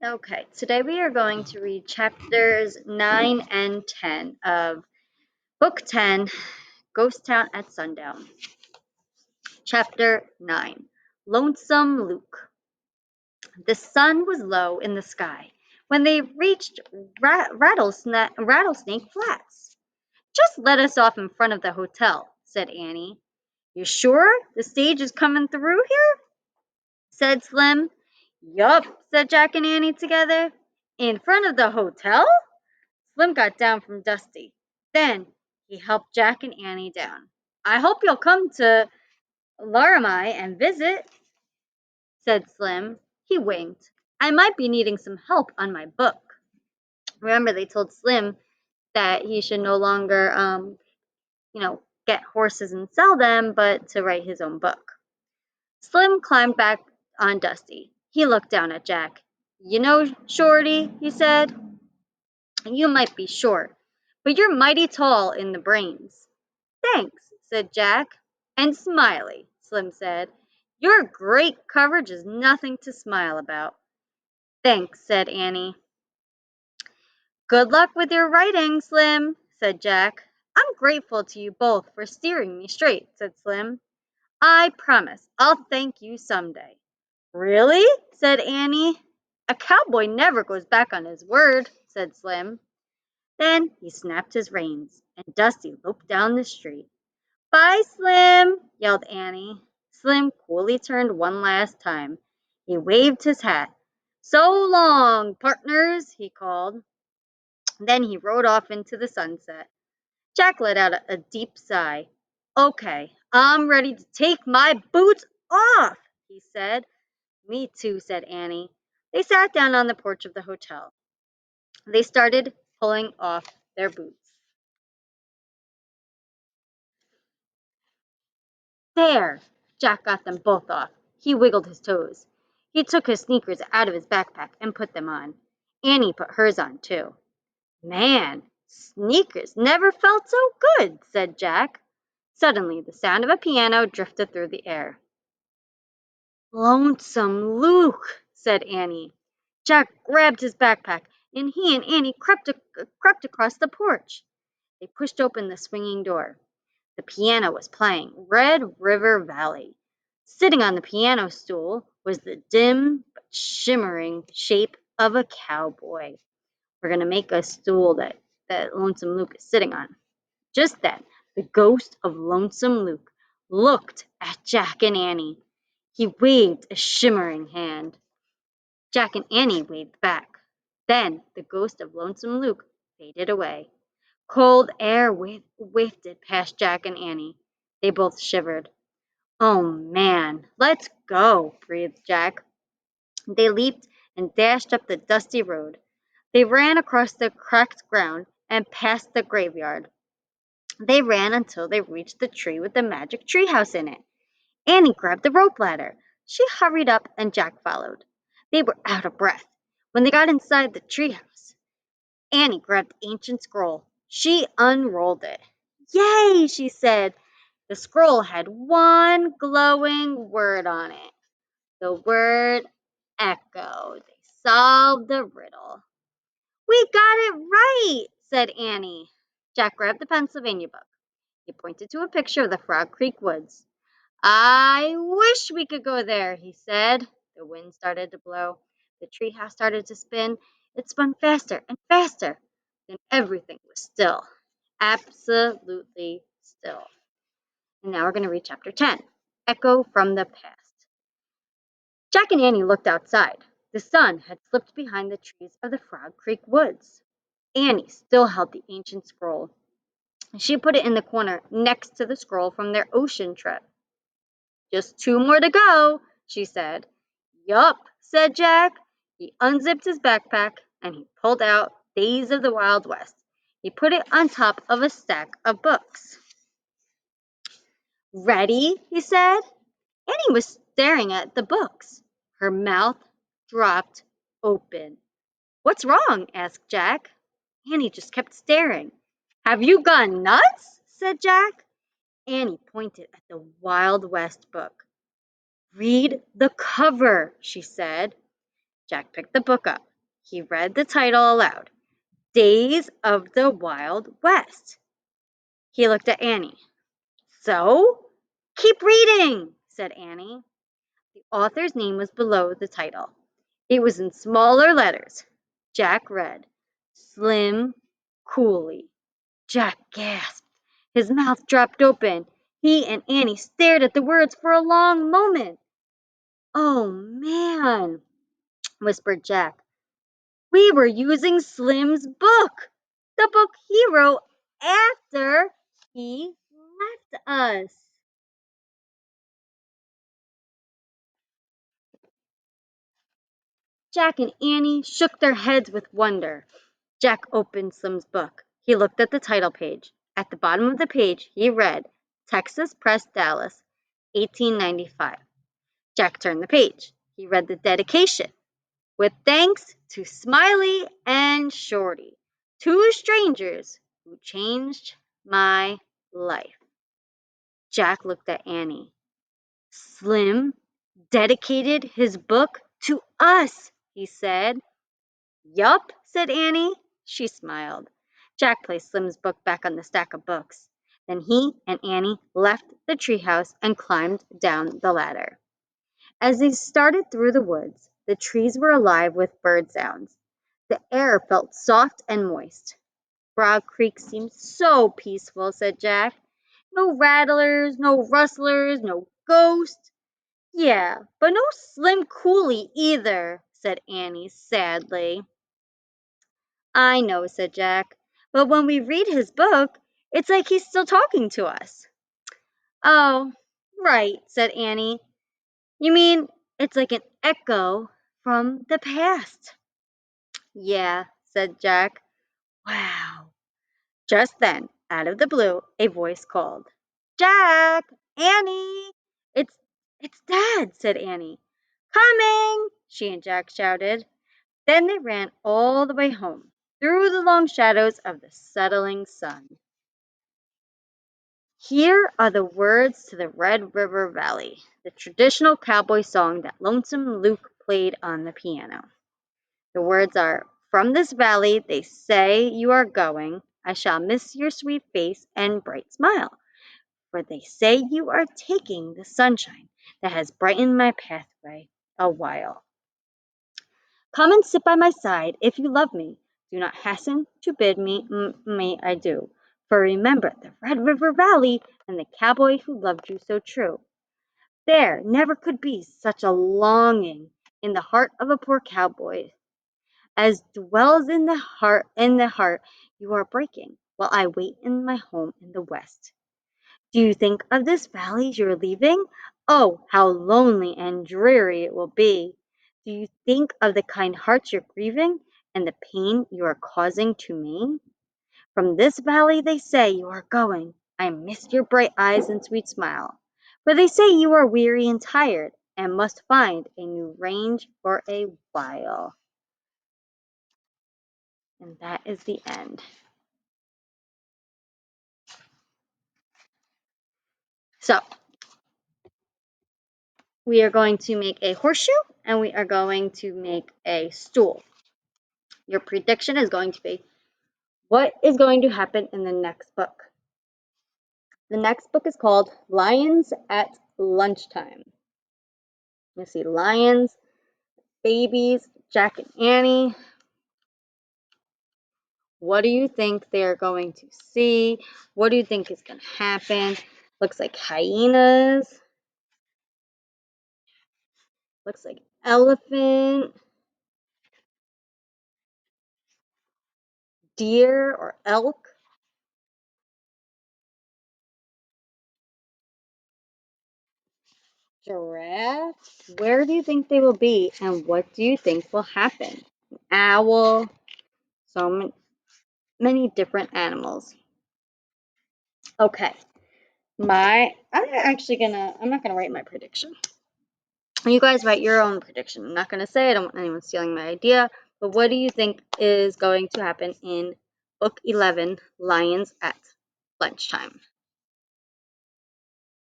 Okay, today we are going to read chapters 9 and 10 of Book 10, Ghost Town at Sundown. Chapter 9, Lonesome Luke. The sun was low in the sky when they reached Rattlesnake Flats. Just let us off in front of the hotel, said Annie. You sure the stage is coming through here? Said Slim. Yup, said Jack and Annie together. In front of the hotel? Slim got down from Dusty. Then he helped Jack and Annie down. I hope you'll come to Laramie and visit, said Slim. He winked. I might be needing some help on my book. Remember, they told Slim that he should no longer, get horses and sell them, but to write his own book. Slim climbed back on Dusty. He looked down at Jack. You know, Shorty, he said, you might be short, but you're mighty tall in the brains. Thanks, said Jack. And Smiley, Slim said. Your great coverage is nothing to smile about. Thanks, said Annie. Good luck with your writing, Slim, said Jack. I'm grateful to you both for steering me straight, said Slim. I promise I'll thank you someday. Really? Said Annie. A cowboy never goes back on his word, said Slim. Then he snapped his reins, and Dusty loped down the street. Bye, Slim, yelled Annie. Slim coolly turned one last time. He waved his hat. So long, partners, he called. Then he rode off into the sunset. Jack let out a deep sigh. Okay, I'm ready to take my boots off, he said. Me too, said Annie. They sat down on the porch of the hotel. They started pulling off their boots. There! Jack got them both off. He wiggled his toes. He took his sneakers out of his backpack and put them on. Annie put hers on, too. Man, sneakers never felt so good, said Jack. Suddenly, the sound of a piano drifted through the air. Lonesome Luke, said Annie. Jack grabbed his backpack, and he and Annie crept across the porch. They pushed open the swinging door. The piano was playing Red River Valley. Sitting on the piano stool was the dim but shimmering shape of a cowboy. We're going to make a stool that Lonesome Luke is sitting on. Just then, the ghost of Lonesome Luke looked at Jack and Annie. He waved a shimmering hand. Jack and Annie waved back. Then the ghost of Lonesome Luke faded away. Cold air wafted past Jack and Annie. They both shivered. Oh, man, let's go, breathed Jack. They leaped and dashed up the dusty road. They ran across the cracked ground and past the graveyard. They ran until they reached the tree with the magic treehouse in it. Annie grabbed the rope ladder. She hurried up and Jack followed. They were out of breath when they got inside the treehouse. Annie grabbed the ancient scroll. She unrolled it. Yay, she said. The scroll had one glowing word on it. The word echo. They solved the riddle. We got it right, said Annie. Jack grabbed the Pennsylvania book. He pointed to a picture of the Frog Creek woods. I wish we could go there, he said. The wind started to blow. The treehouse started to spin. It spun faster and faster. Then everything was still. Absolutely still. And now we're going to read chapter 10, Echo from the Past. Jack and Annie looked outside. The sun had slipped behind the trees of the Frog Creek woods. Annie still held the ancient scroll. She put it in the corner next to the scroll from their ocean trip. Just 2 more to go, she said. Yup, said Jack. He unzipped his backpack and he pulled out Days of the Wild West. He put it on top of a stack of books. Ready? He said. Annie was staring at the books. Her mouth dropped open. What's wrong? Asked Jack. Annie just kept staring. Have you gone nuts? Said Jack. Annie pointed at the Wild West book. Read the cover, she said. Jack picked the book up. He read the title aloud, Days of the Wild West. He looked at Annie. So? Keep reading, said Annie. The author's name was below the title. It was in smaller letters. Jack read, Slim Cooley. Jack gasped. His mouth dropped open. He and Annie stared at the words for a long moment. Oh, man, whispered Jack. We were using Slim's book, the book he wrote after he left us. Jack and Annie shook their heads with wonder. Jack opened Slim's book. He looked at the title page. At the bottom of the page, he read, Texas Press, Dallas, 1895. Jack turned the page. He read the dedication. With thanks to Smiley and Shorty, two strangers who changed my life. Jack looked at Annie. Slim dedicated his book to us, he said. Yup, said Annie. She smiled. Jack placed Slim's book back on the stack of books. Then he and Annie left the treehouse and climbed down the ladder. As they started through the woods, the trees were alive with bird sounds. The air felt soft and moist. Frog Creek seemed so peaceful, said Jack. No rattlers, no rustlers, no ghosts. Yeah, but no Slim Cooley either, said Annie sadly. I know, said Jack, but when we read his book, it's like he's still talking to us. Oh, right, said Annie. You mean it's like an echo from the past? Yeah, said Jack. Wow. Just then, out of the blue, a voice called, Jack! Annie! It's it's Dad, said Annie. Coming! She and Jack shouted. Then they ran all the way home, through the long shadows of the settling sun. Here are the words to the Red River Valley, the traditional cowboy song that Lonesome Luke played on the piano. The words are, From this valley they say you are going, I shall miss your sweet face and bright smile, for they say you are taking the sunshine that has brightened my pathway a while. Come and sit by my side if you love me. Do not hasten to bid me adieu. For remember the Red River Valley and the cowboy who loved you so true. There never could be such a longing in the heart of a poor cowboy as dwells in the heart you are breaking, while I wait in my home in the West. Do you think of this valley you're leaving? Oh, how lonely and dreary it will be. Do you think of the kind hearts you're grieving and the pain you are causing to me? From this valley they say you are going. I miss your bright eyes and sweet smile. For they say you are weary and tired and must find a new range for a while. And that is the end. So, we are going to make a horseshoe and we are going to make a stool. Your prediction is going to be what is going to happen in the next book. The next book is called Lions at Lunchtime. You see lions, babies, Jack and Annie. What do you think they're going to see? What do you think is going to happen? Looks like hyenas. Looks like elephant, deer or elk. Giraffe. Where do you think they will be and what do you think will happen? Owl. So many different animals. Okay. I'm not gonna write my prediction. You guys write your own prediction. I'm not gonna say I don't want anyone stealing my idea, but what do you think is going to happen in book 11, Lions at Lunchtime?